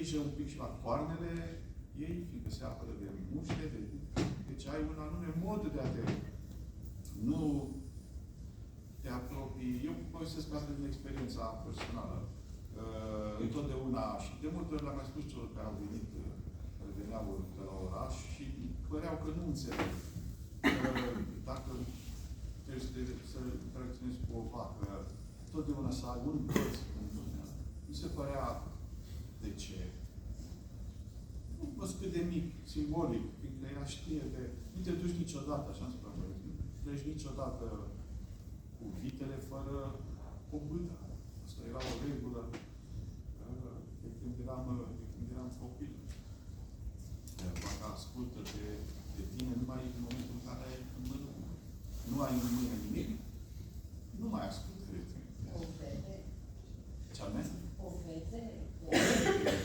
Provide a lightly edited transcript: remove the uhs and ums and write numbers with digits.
grijă un pic și la coarnele ei, fiindcă se apără de muște, deci ai un anume mod de a te... Nu te apropii. Eu povestesc asta din experiența personală. Întotdeauna, și de multe ori l-am mai spus celor care au venit, care veneau de la oraș și păreau că nu înțeleg. Dacă trebuie să interacționezi cu o vacă, totdeauna să ai un băț în lumea. Nu se părea de ce. Un băț cât de mic, simbolic, fiindcă ea știe de... Nu te duci niciodată, așa îmi spune, nu pleci niciodată cu vitele fără o bâtă. Asta era o regulă de când eram copil. Vaca ascultă de tine numai în momentul în care ai în mână. Nu ai în mână nimic,